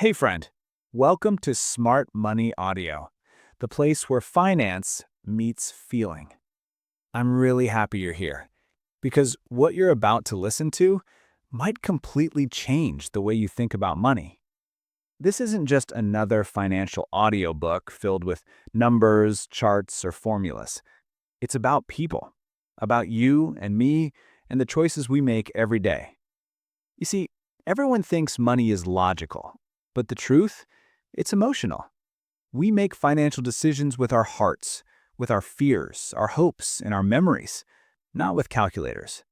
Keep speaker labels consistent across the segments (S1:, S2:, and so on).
S1: Hey friend, welcome to Smart Money Audio, the place where finance meets feeling. I'm really happy you're here because what you're about to listen to might completely change the way you think about money. This isn't just another financial audiobook filled with numbers, charts, or formulas. It's about people, about you and me and the choices we make every day. You see, everyone thinks money is logical, but the truth, it's emotional. We make financial decisions with our hearts, with our fears, our hopes, and our memories, not with calculators.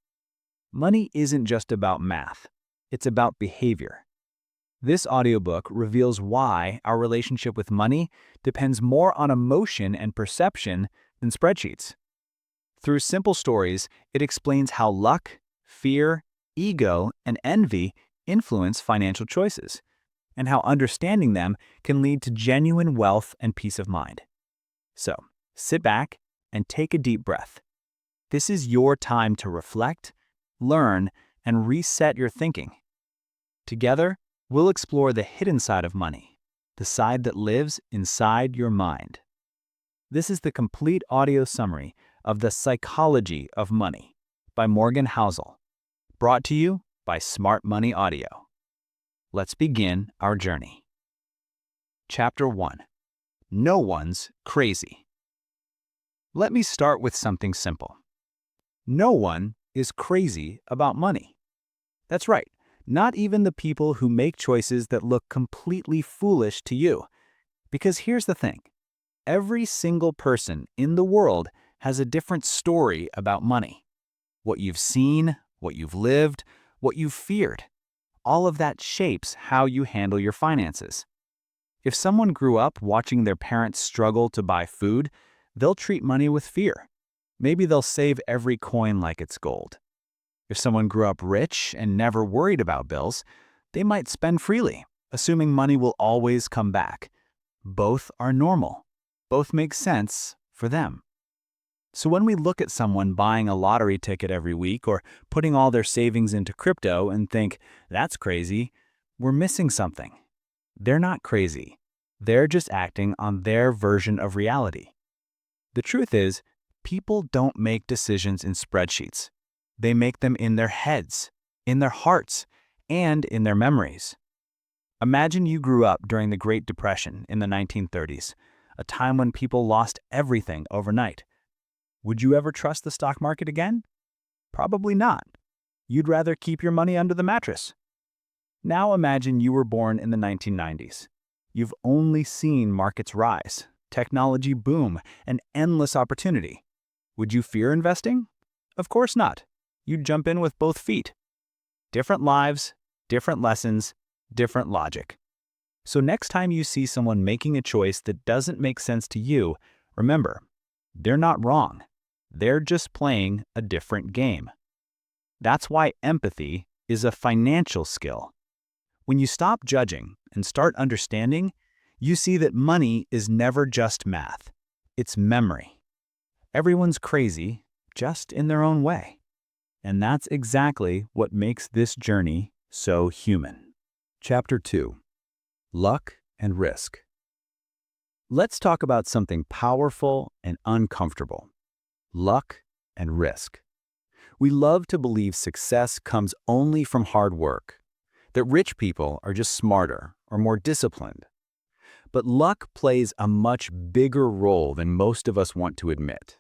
S1: Money isn't just about math, it's about behavior. This audiobook reveals why our relationship with money depends more on emotion and perception than spreadsheets. Through simple stories, it explains how luck, fear, ego, and envy influence financial choices, and how understanding them can lead to genuine wealth and peace of mind. So, sit back and take a deep breath. This is your time to reflect, learn, and reset your thinking. Together, we'll explore the hidden side of money, the side that lives inside your mind. This is the complete audio summary of The Psychology of Money by Morgan Housel, brought to you by Smart Money Audio. Let's begin our journey. Chapter 1. No one's crazy. Let me start with something simple. No one is crazy about money. That's right, not even the people who make choices that look completely foolish to you. Because here's the thing. Every single person in the world has a different story about money. What you've seen, what you've lived, what you've feared. All of that shapes how you handle your finances. If someone grew up watching their parents struggle to buy food, they'll treat money with fear. Maybe they'll save every coin like it's gold. If someone grew up rich and never worried about bills, they might spend freely, assuming money will always come back. Both are normal. Both make sense for them. So when we look at someone buying a lottery ticket every week or putting all their savings into crypto and think, that's crazy, we're missing something. They're not crazy. They're just acting on their version of reality. The truth is, people don't make decisions in spreadsheets. They make them in their heads, in their hearts, and in their memories. Imagine you grew up during the Great Depression in the 1930s, a time when people lost everything overnight. Would you ever trust the stock market again? Probably not. You'd rather keep your money under the mattress. Now imagine you were born in the 1990s. You've only seen markets rise, technology boom, and endless opportunity. Would you fear investing? Of course not. You'd jump in with both feet. Different lives, different lessons, different logic. So next time you see someone making a choice that doesn't make sense to you, remember, they're not wrong. They're just playing a different game. That's why empathy is a financial skill. When you stop judging and start understanding, you see that money is never just math. It's memory. Everyone's crazy, just in their own way. And that's exactly what makes this journey so human. Chapter 2. Luck and Risk. Let's talk about something powerful and uncomfortable. Luck and risk. We love to believe success comes only from hard work, that rich people are just smarter or more disciplined. But luck plays a much bigger role than most of us want to admit.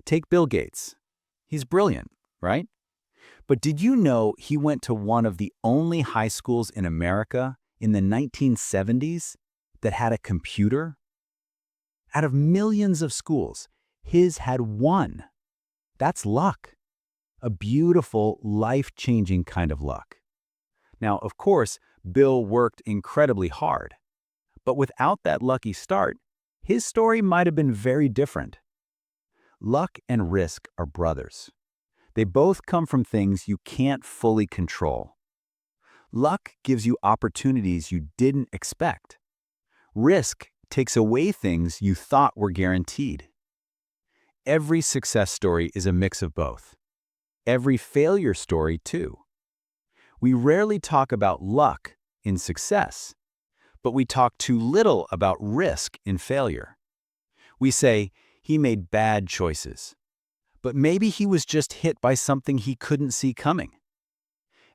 S1: Take Bill Gates. He's brilliant, right? But did you know he went to one of the only high schools in America in the 1970s that had a computer? Out of millions of schools, his had one. That's luck. A beautiful, life-changing kind of luck. Now, of course, Bill worked incredibly hard. But without that lucky start, his story might have been very different. Luck and risk are brothers. They both come from things you can't fully control. Luck gives you opportunities you didn't expect. Risk takes away things you thought were guaranteed. Every success story is a mix of both. Every failure story, too. We rarely talk about luck in success But we talk too little about risk in failure. We say, he made bad choices. But maybe he was just hit by something he couldn't see coming.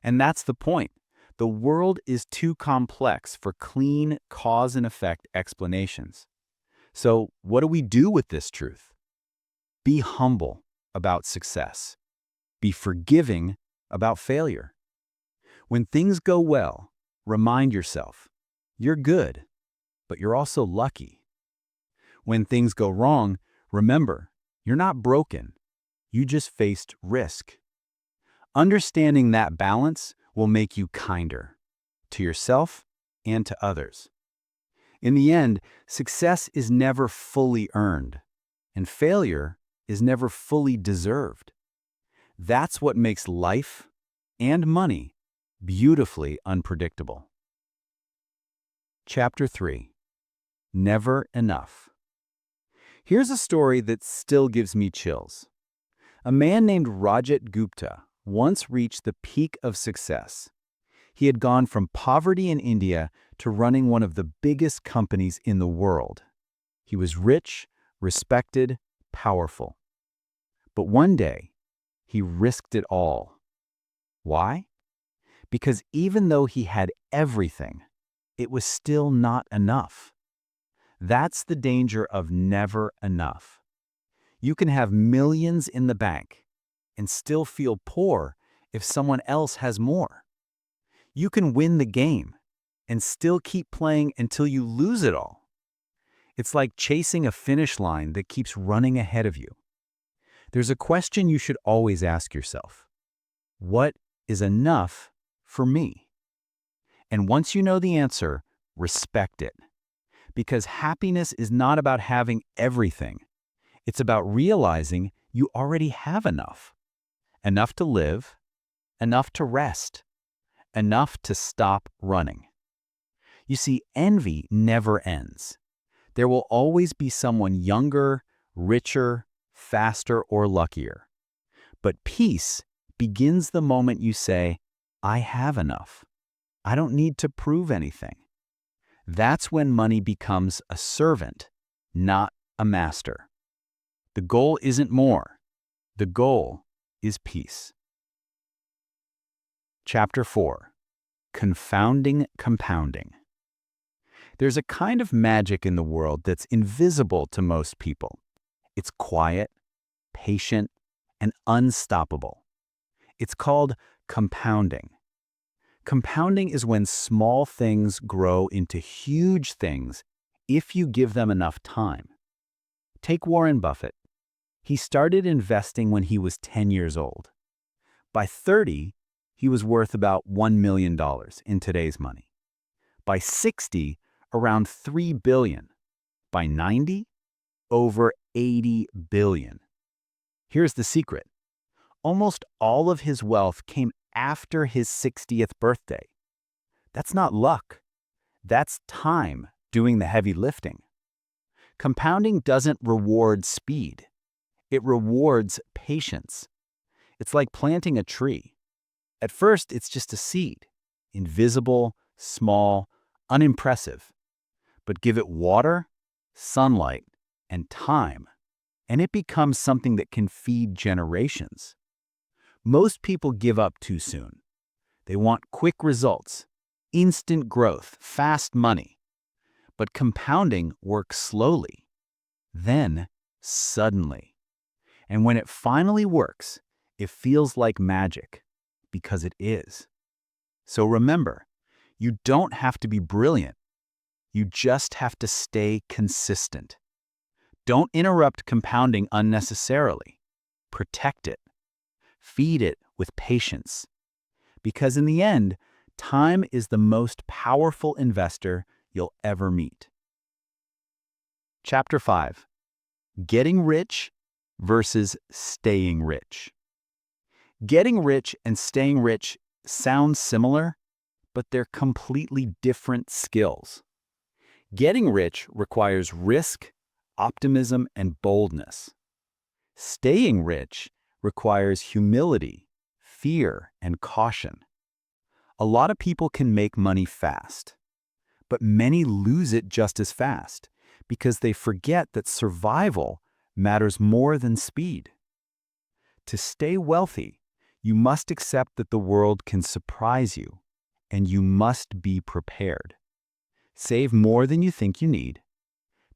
S1: And that's the point. The world is too complex for clean cause and effect explanations. So, what do we do with this truth? Be humble about success. Be forgiving about failure. When things go well, remind yourself, you're good, but you're also lucky. When things go wrong, remember, you're not broken. You just faced risk. Understanding that balance will make you kinder to yourself and to others. In the end, success is never fully earned, and failure is never fully deserved. That's what makes life and money beautifully unpredictable. Chapter 3. Never Enough. Here's a story that still gives me chills. A man named Rajat Gupta once reached the peak of success. He had gone from poverty in India to running one of the biggest companies in the world. He was rich, respected, powerful. But one day, he risked it all. Why? Because even though he had everything, it was still not enough. That's the danger of never enough. You can have millions in the bank and still feel poor if someone else has more. You can win the game and still keep playing until you lose it all. It's like chasing a finish line that keeps running ahead of you. There's a question you should always ask yourself. What is enough for me? And once you know the answer, respect it. Because happiness is not about having everything. It's about realizing you already have enough. Enough to live, enough to rest, enough to stop running. You see, envy never ends. There will always be someone younger, richer, faster, or luckier. But peace begins the moment you say, I have enough. I don't need to prove anything. That's when money becomes a servant, not a master. The goal isn't more. The goal is peace. Chapter 4. Confounding Compounding. There's a kind of magic in the world that's invisible to most people. It's quiet, patient, and unstoppable. It's called compounding. Compounding is when small things grow into huge things if you give them enough time. Take Warren Buffett. He started investing when he was 10 years old. By 30, he was worth about $1 million in today's money. By 60, around $3 billion. By 90, over $80 billion. Here's the secret. Almost all of his wealth came after his 60th birthday. That's not luck. That's time doing the heavy lifting. Compounding doesn't reward speed. It rewards patience. It's like planting a tree. At first, it's just a seed, invisible, small, unimpressive. But give it water, sunlight, and time, and it becomes something that can feed generations. Most people give up too soon. They want quick results, instant growth, fast money. But compounding works slowly, then suddenly. And when it finally works, it feels like magic, because it is. So remember, you don't have to be brilliant. You just have to stay consistent. Don't interrupt compounding unnecessarily. Protect it. Feed it with patience. Because in the end, time is the most powerful investor you'll ever meet. Chapter 5. Getting rich versus staying rich. Getting rich and staying rich sound similar, but they're completely different skills. Getting rich requires risk, optimism, and boldness. Staying rich requires humility, fear, and caution. A lot of people can make money fast, But many lose it just as fast because they forget that survival matters more than speed. To stay wealthy, you must accept that the world can surprise you, and you must be prepared. Save more than you think you need,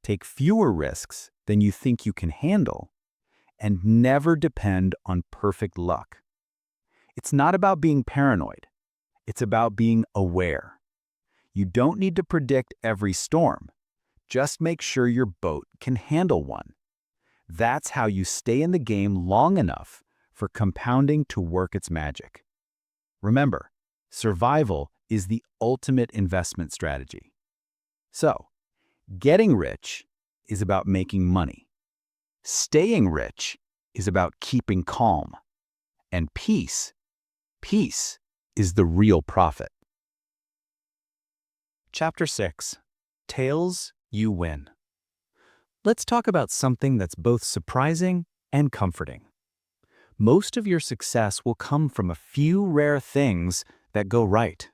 S1: take fewer risks than you think you can handle, and never depend on perfect luck. It's not about being paranoid. It's about being aware. You don't need to predict every storm. Just make sure your boat can handle one. That's how you stay in the game long enough for compounding to work its magic. Remember, survival is the ultimate investment strategy. So, getting rich is about making money. Staying rich is about keeping calm. And peace is the real profit. Chapter 6. Tails You Win. Let's talk about something that's both surprising and comforting. Most of your success will come from a few rare things that go right.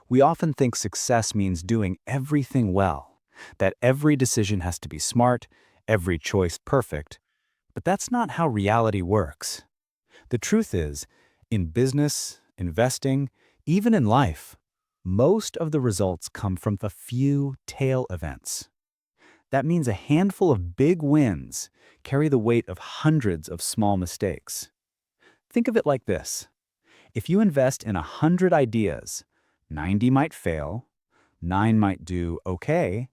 S1: We often think success means doing everything well, that every decision has to be smart, every choice perfect. But that's not how reality works. The truth is, in business, investing, even in life, most of the results come from the few tail events. That means a handful of big wins carry the weight of hundreds of small mistakes. Think of it like this. If you invest in 100 ideas, 90 might fail, 9 might do okay,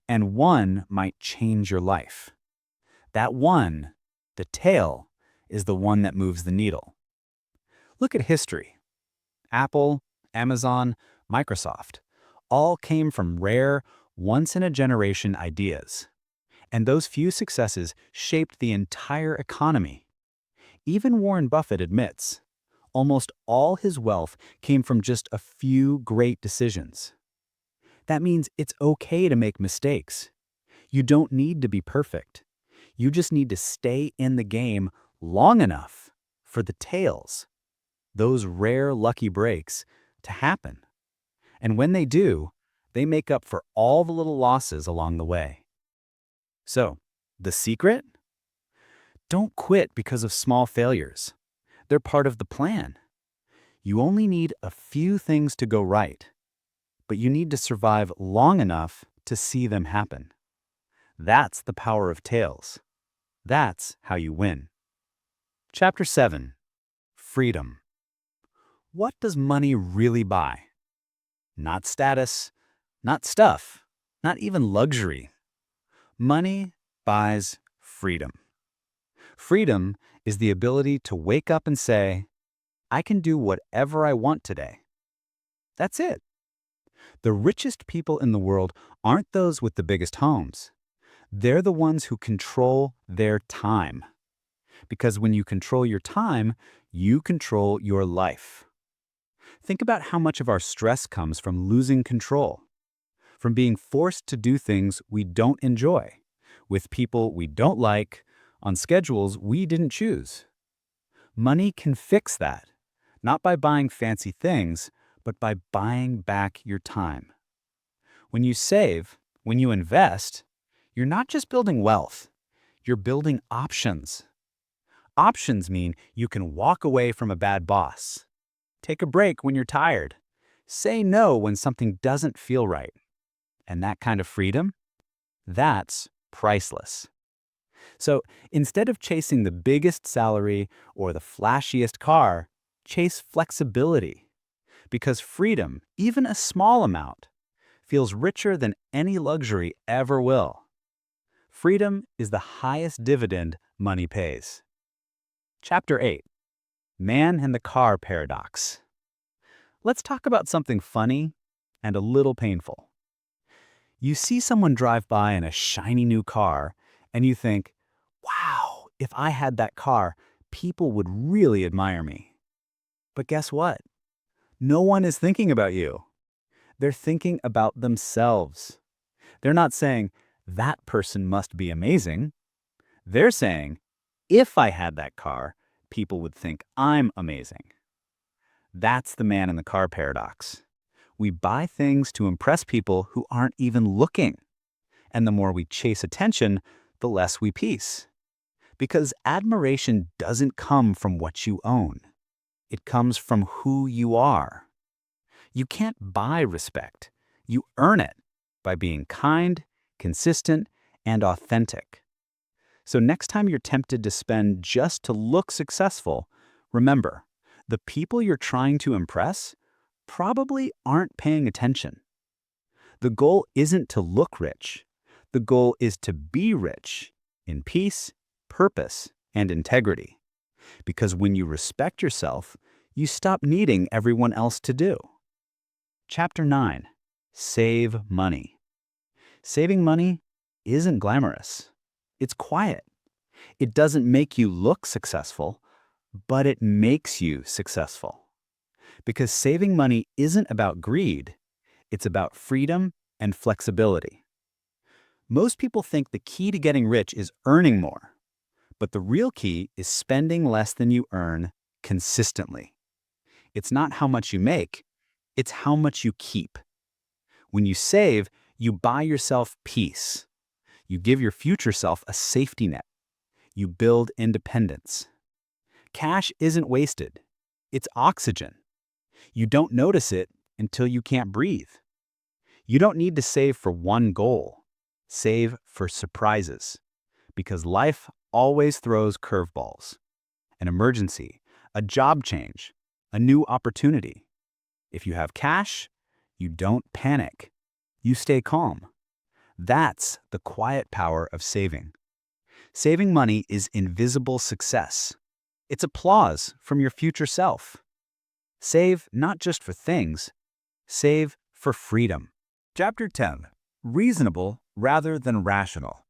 S1: and 1 might change your life. That one, the tail, is the one that moves the needle. Look at history. Apple, Amazon, Microsoft all came from rare, once-in-a-generation ideas. And those few successes shaped the entire economy. Even Warren Buffett admits, almost all his wealth came from just a few great decisions. That means it's okay to make mistakes. You don't need to be perfect. You just need to stay in the game long enough for the tails, those rare lucky breaks, to happen. And when they do, they make up for all the little losses along the way. So, the secret? Don't quit because of small failures. They're part of the plan. You only need a few things to go right, but you need to survive long enough to see them happen. That's the power of tails. That's how you win. Chapter 7. Freedom. What does money really buy? Not status, not stuff, not even luxury. Money buys freedom. Freedom is the ability to wake up and say, I can do whatever I want today. That's it. The richest people in the world aren't those with the biggest homes. They're the ones who control their time. Because when you control your time, you control your life. Think about how much of our stress comes from losing control, from being forced to do things we don't enjoy, with people we don't like, on schedules we didn't choose. Money can fix that, not by buying fancy things, but by buying back your time. When you save, when you invest, you're not just building wealth, you're building options. Options mean you can walk away from a bad boss, take a break when you're tired, say no when something doesn't feel right. And that kind of freedom, that's priceless. So instead of chasing the biggest salary or the flashiest car, chase flexibility. Because freedom, even a small amount, feels richer than any luxury ever will. Freedom is the highest dividend money pays. Chapter 8. Man and the Car Paradox. Let's talk about something funny and a little painful. You see someone drive by in a shiny new car, and you think, wow, if I had that car, people would really admire me. But guess what? No one is thinking about you. They're thinking about themselves. They're not saying, that person must be amazing. They're saying, if I had that car, people would think I'm amazing. That's the man in the car paradox.
S2: We buy things to impress people who aren't even looking. And the more we chase attention, the less we peace. Because admiration doesn't come from what you own. It comes from who you are. You can't buy respect. You earn it by being kind, consistent, and authentic. So next time you're tempted to spend just to look successful, remember, the people you're trying to impress probably aren't paying attention. The goal isn't to look rich. The goal is to be rich in peace, purpose, and integrity. Because when you respect yourself, you stop needing everyone else to do. Chapter 9. Save money. Saving money isn't glamorous. It's quiet. It doesn't make you look successful, but it makes you successful. Because saving money isn't about greed, it's about freedom and flexibility. Most people think the key to getting rich is earning more, but the real key is spending less than you earn consistently. It's not how much you make, it's how much you keep. When you save, you buy yourself peace. You give your future self a safety net. You build independence. Cash isn't wasted. It's oxygen. You don't notice it until you can't breathe. You don't need to save for one goal. Save for surprises. Because life always throws curveballs. An emergency, a job change, a new opportunity. If you have cash, you don't panic. You stay calm. That's the quiet power of saving. Saving money is invisible success. It's applause from your future self. Save not just for things, save for freedom.
S1: Chapter 10. Reasonable rather than rational.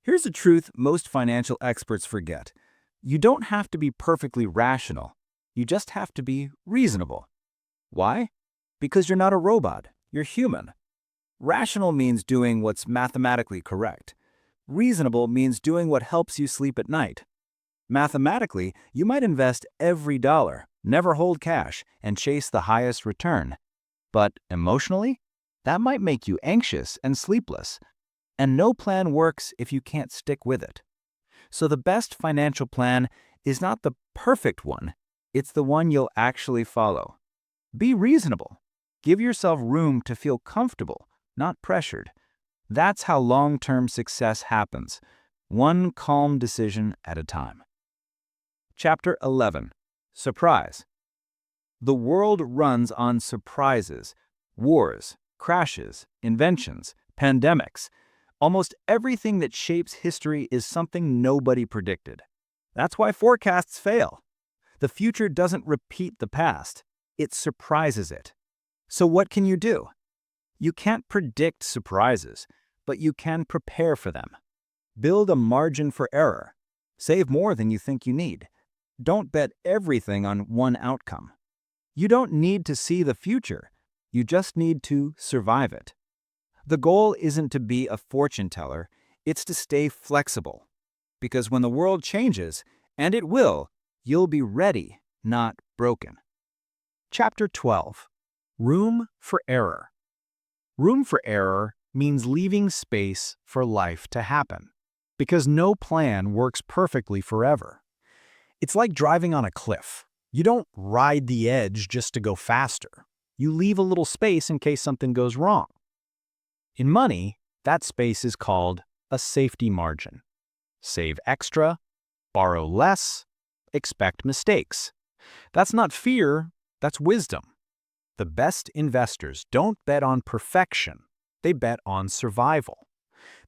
S1: Here's a truth most financial experts forget. You don't have to be perfectly rational. You just have to be reasonable. Why? Because you're not a robot. You're human. Rational means doing what's mathematically correct. Reasonable means doing what helps you sleep at night. Mathematically, you might invest every dollar, never hold cash, and chase the highest return. But emotionally, that might make you anxious and sleepless. And no plan works if you can't stick with it. So the best financial plan is not the perfect one, it's the one you'll actually follow. Be reasonable. Give yourself room to feel comfortable, not pressured. That's how long-term success happens, one calm decision at a time. Chapter 11. Surprise. The world runs on surprises, wars, crashes, inventions, pandemics. Almost everything that shapes history is something nobody predicted. That's why forecasts fail. The future doesn't repeat the past, it surprises it. So what can you do? You can't predict surprises, but you can prepare for them. Build a margin for error. Save more than you think you need. Don't bet everything on one outcome. You don't need to see the future. You just need to survive it. The goal isn't to be a fortune teller, it's to stay flexible. Because when the world changes, and it will, you'll be ready, not broken. Chapter 12. Room for error. Room for error means leaving space for life to happen. Because no plan works perfectly forever. It's like driving on a cliff. You don't ride the edge just to go faster. You leave a little space in case something goes wrong. In money, that space is called a safety margin. Save extra, borrow less, expect mistakes. That's not fear, that's wisdom. The best investors don't bet on perfection, they bet on survival.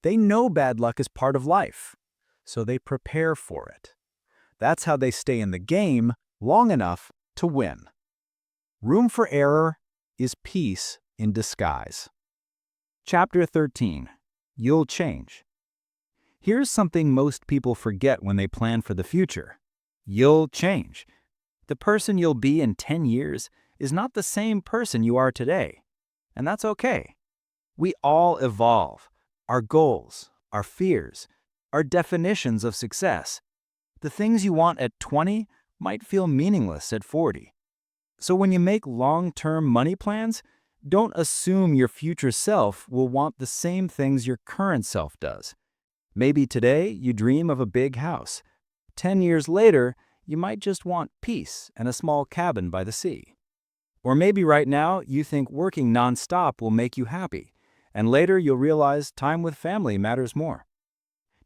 S1: They know bad luck is part of life, so they prepare for it. That's how they stay in the game long enough to win. Room for error is peace in disguise. Chapter 13. You'll change. Here's something most people forget when they plan for the future. You'll change. The person you'll be in 10 years is not the same person you are today. And that's okay. We all evolve. Our goals, our fears, our definitions of success. The things you want at 20 might feel meaningless at 40. So when you make long-term money plans,
S2: Don't assume your future self will want the same things your current self does. Maybe today you dream of a big house. 10 years later, you might just want peace and a small cabin by the sea. Or maybe right now you think working nonstop will make you happy, and later you'll realize time with family matters more.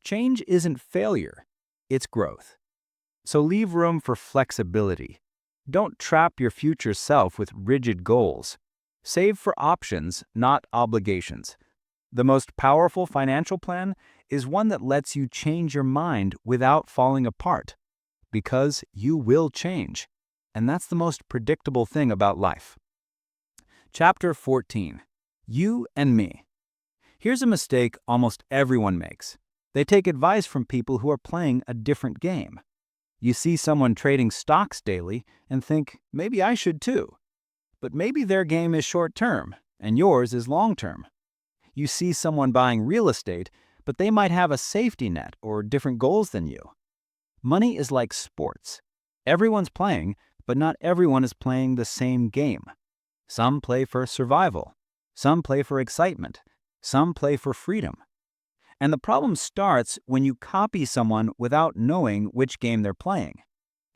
S2: Change isn't failure, it's growth. So leave room for flexibility. Don't trap your future self with rigid goals. Save for options, not obligations. The most powerful financial plan is one that lets you change your mind without falling apart. Because you will change. And that's the most predictable thing about life. Chapter 14. You and Me. Here's a mistake almost everyone makes. They take advice from people who are playing a different game. You see someone trading stocks daily and think, maybe I should too. But maybe their game is short-term and yours is long-term. You see someone buying real estate, but they might have a safety net or different goals than you. Money is like sports. Everyone's playing, but not everyone is playing the same game. Some play for survival. Some play for excitement. Some play for freedom. And the problem starts when you copy someone without knowing which game they're playing.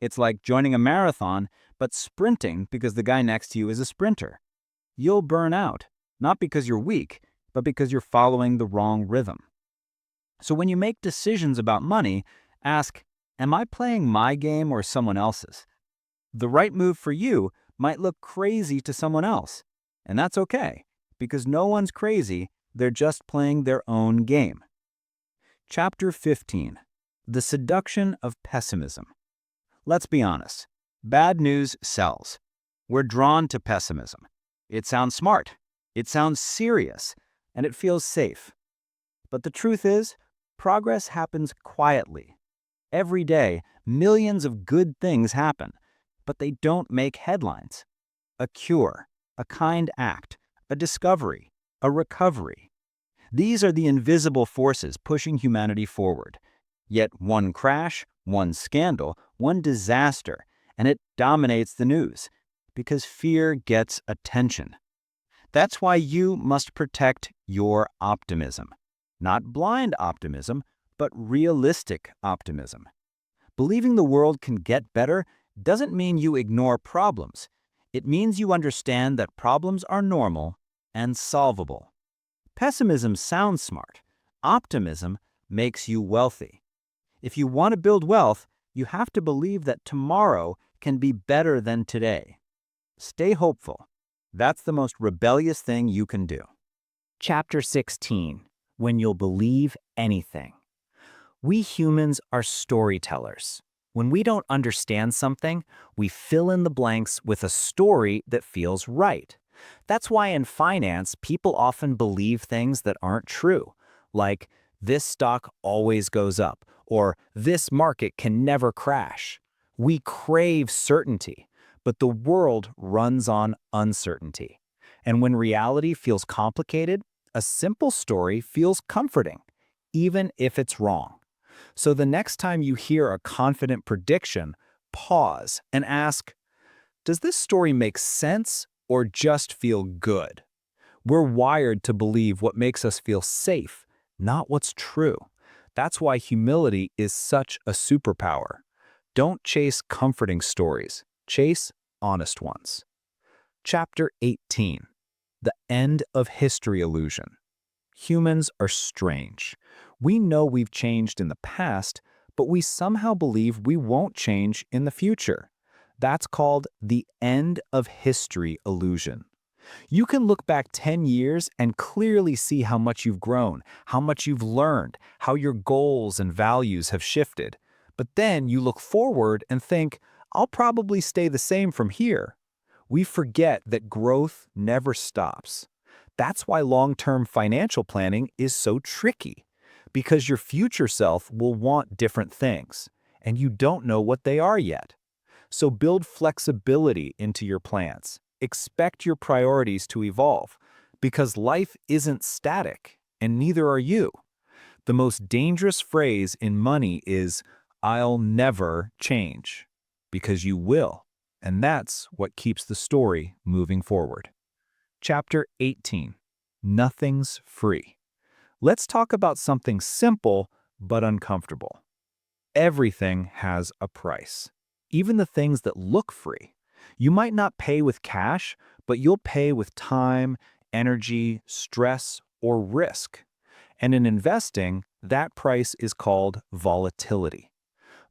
S2: It's like joining a marathon, but sprinting because the guy next to you is a sprinter. You'll burn out, not because you're weak, but because you're following the wrong rhythm. So when you make decisions about money, ask, am I playing my game or someone else's? The right move for you might look crazy to someone else, and that's okay, because no one's crazy, they're just playing their own game. Chapter 15. The Seduction of Pessimism. Let's be honest. Bad news sells. We're drawn to pessimism. It sounds smart, it sounds serious, and it feels safe. But the truth is, progress happens quietly. Every day, millions of good things happen, but they don't make headlines. A cure, a kind act, a discovery, a recovery. These are the invisible forces pushing humanity forward. Yet one crash, one scandal, one disaster, and it dominates the news, because fear gets attention. That's why you must protect your optimism. Not blind optimism, but realistic optimism. Believing the world can get better doesn't mean you ignore problems. It means you understand that problems are normal and solvable. Pessimism sounds smart. Optimism makes you wealthy. If you want to build wealth, you have to believe that tomorrow can be better than today. Stay hopeful. That's the most rebellious thing you can do. Chapter 16. When you'll believe anything. We humans are storytellers. When we don't understand something, we fill in the blanks with a story that feels right. That's why in finance, people often believe things that aren't true, like this stock always goes up, or this market can never crash. We crave certainty, but the world runs on uncertainty. And when reality feels complicated, a simple story feels comforting, even if it's wrong. So the next time you hear a confident prediction, pause and ask, does this story make sense or just feel good? We're wired to believe what makes us feel safe, not what's true. That's why humility is such a superpower. Don't chase comforting stories, chase honest ones. Chapter 18. The End of History Illusion. Humans are strange. We know we've changed in the past, but we somehow believe we won't change in the future. That's called the end of history illusion. You can look back 10 years and clearly see how much you've grown, how much you've learned, how your goals and values have shifted. But then you look forward and think, I'll probably stay the same from here. We forget that growth never stops. That's why long-term financial planning is so tricky, because your future self will want different things, and you don't know what they are yet. So build flexibility into your plans. Expect your priorities to evolve, because life isn't static, and neither are you. The most dangerous phrase in money is, I'll never change, because you will, and that's what keeps the story moving forward.
S1: Chapter 18. Nothing's free. Let's talk about something simple but uncomfortable. Everything has a price, even the things that look free. You might not pay with cash, but you'll pay with time, energy, stress, or risk. And in investing, that price is called volatility.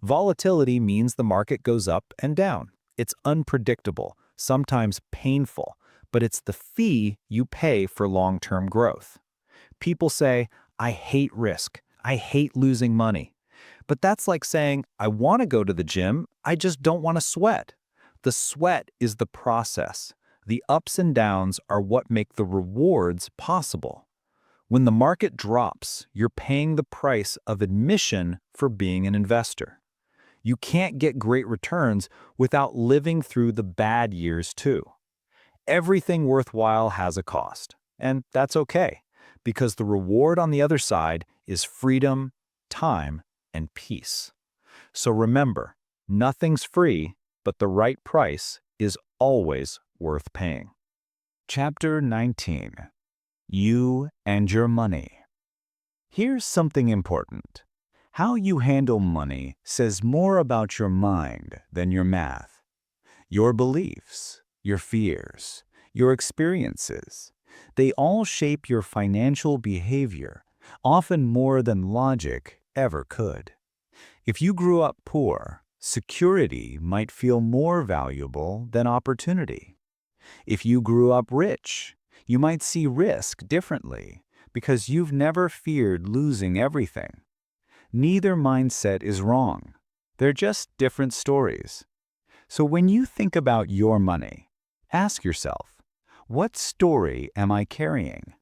S1: Volatility means the market goes up and down. It's unpredictable, sometimes painful, but it's the fee you pay for long-term growth. People say, I hate risk. I hate losing money. But that's like saying, I want to go to the gym, I just don't want to sweat. The sweat is the process. The ups and downs are what make the rewards possible. When the market drops, you're paying the price of admission for being an investor. You can't get great returns without living through the bad years too. Everything worthwhile has a cost, and that's okay, because the reward on the other side is freedom, time, and peace. So remember, nothing's free, but the right price is always worth paying. Chapter 19. You and your money. Here's something important. How you handle money says more about your mind than your math. Your beliefs, your fears, your experiences, they all shape your financial behavior, often more than logic ever could. If you grew up poor, security might feel more valuable than opportunity. If you grew up rich, you might see risk differently because you've never feared losing everything. Neither mindset is wrong. They're just different stories. So when you think about your money, ask yourself, what story am I carrying?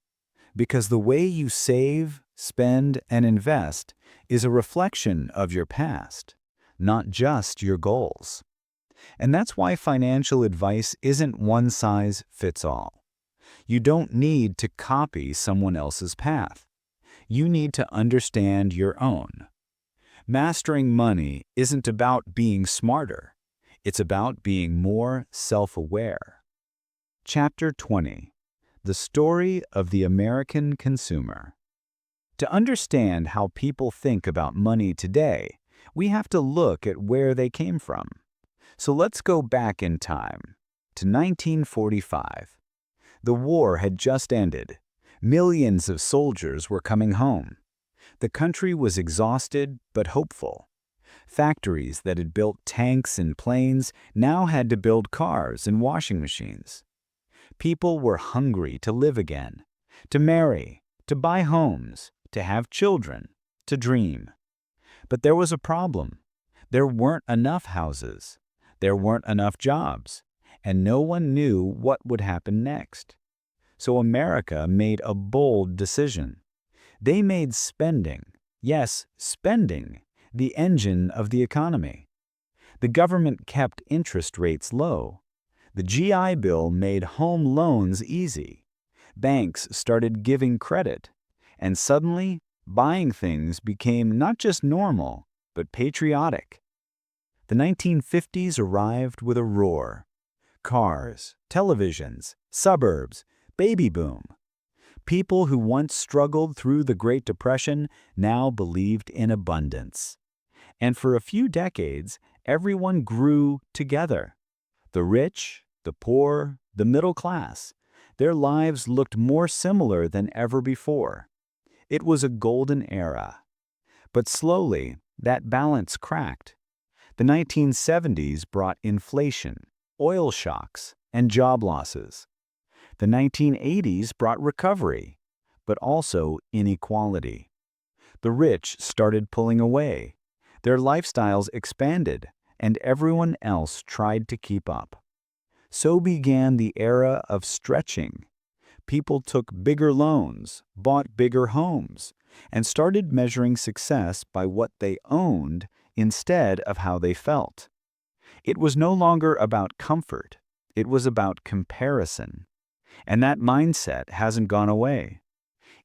S1: Because the way you save, spend, and invest is a reflection of your past, not just your goals. And that's why financial advice isn't one size fits all. You don't need to copy someone else's path. You need to understand your own. Mastering money isn't about being smarter. It's about being more self-aware. Chapter 20. The Story of the American Consumer. To understand how people think about money today, we have to look at where they came from. So let's go back in time to 1945. The war had just ended. Millions of soldiers were coming home. The country was exhausted but hopeful. Factories that had built tanks and planes now had to build cars and washing machines. People were hungry to live again, to marry, to buy homes, to have children, to dream. But there was a problem. There weren't enough houses. There weren't enough jobs, and no one knew what would happen next. So America made a bold decision. They made spending, yes, spending, the engine of the economy. The government kept interest rates low. The GI Bill made home loans easy. Banks started giving credit. And suddenly, buying things became not just normal, but patriotic. The 1950s arrived with a roar. Cars, televisions, suburbs, baby boom. People who once struggled through the Great Depression now believed in abundance. And for a few decades, everyone grew together. The rich, the poor, the middle class. Their lives looked more similar than ever before. It was a golden era. But slowly, that balance cracked. The 1970s brought inflation, oil shocks, and job losses. The 1980s brought recovery, but also inequality. The rich started pulling away. Their lifestyles expanded, and everyone else tried to keep up. So began the era of stretching. People took bigger loans, bought bigger homes, and started measuring success by what they owned instead of how they felt. It was no longer about comfort. It was about comparison. And that mindset hasn't gone away.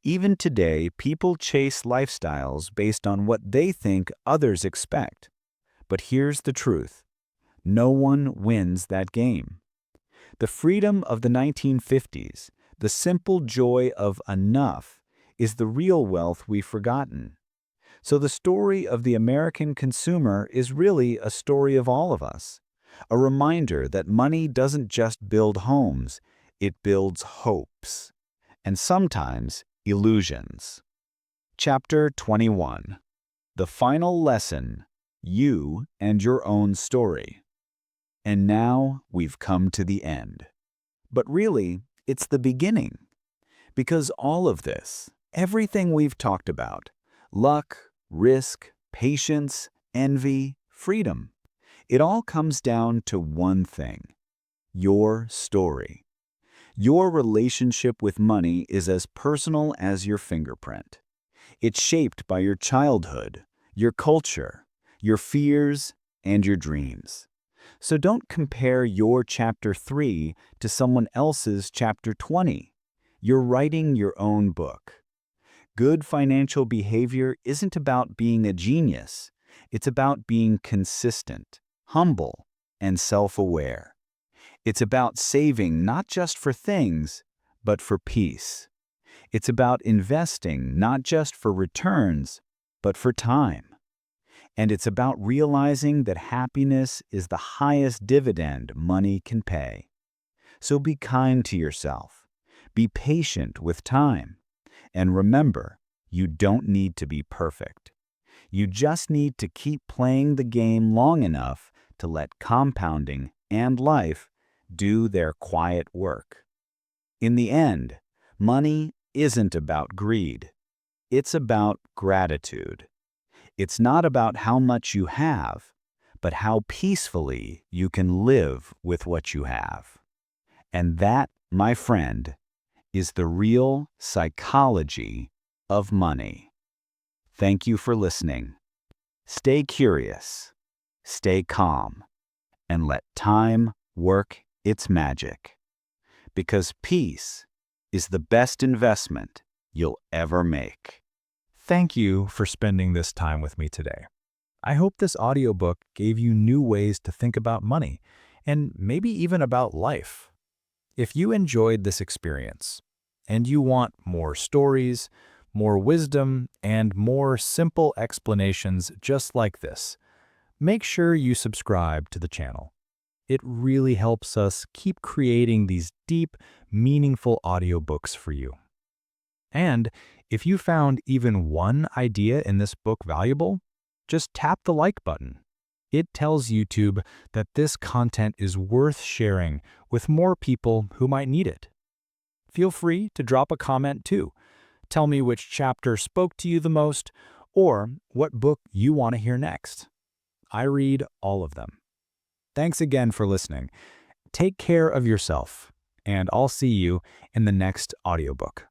S1: Even today, people chase lifestyles based on what they think others expect. But here's the truth. No one wins that game.
S2: The freedom of the 1950s, the simple joy of enough, is the real wealth we've forgotten. So the story of the American consumer is really a story of all of us. A reminder that money doesn't just build homes, it builds hopes. And sometimes illusions. Chapter 21. The final lesson, you and your own story. And now we've come to the end. But really, it's the beginning. Because all of this, everything we've talked about, luck, risk, patience, envy, freedom, it all comes down to one thing: your story. Your relationship with money is as personal as your fingerprint. It's shaped by your childhood, your culture, your fears, and your dreams. So don't compare your chapter 3 to someone else's chapter 20. You're writing your own book. Good financial behavior isn't about being a genius. It's about being consistent, humble, and self-aware. It's about saving not just for things, but for peace. It's about investing not just for returns, but for time. And it's about realizing that happiness is the highest dividend money can pay. So be kind to yourself. Be patient with time. And remember, you don't need to be perfect. You just need to keep playing the game long enough to let compounding and life do their quiet work. In the end, money isn't about greed. It's about gratitude. It's not about how much you have, but how peacefully you can live with what you have. And that, my friend, is the real psychology of money. Thank you for listening. Stay curious, stay calm, and let time work its magic. Because peace is the best investment you'll ever make.
S1: Thank you for spending this time with me today. I hope this audiobook gave you new ways to think about money and maybe even about life. If you enjoyed this experience and you want more stories, more wisdom, and more simple explanations just like this, make sure you subscribe to the channel. It really helps us keep creating these deep, meaningful audiobooks for you. And if you found even one idea in this book valuable, just tap the like button. It tells YouTube that this content is worth sharing with more people who might need it. Feel free to drop a comment too. Tell me which chapter spoke to you the most or what book you want to hear next. I read all of them. Thanks again for listening. Take care of yourself, and I'll see you in the next audiobook.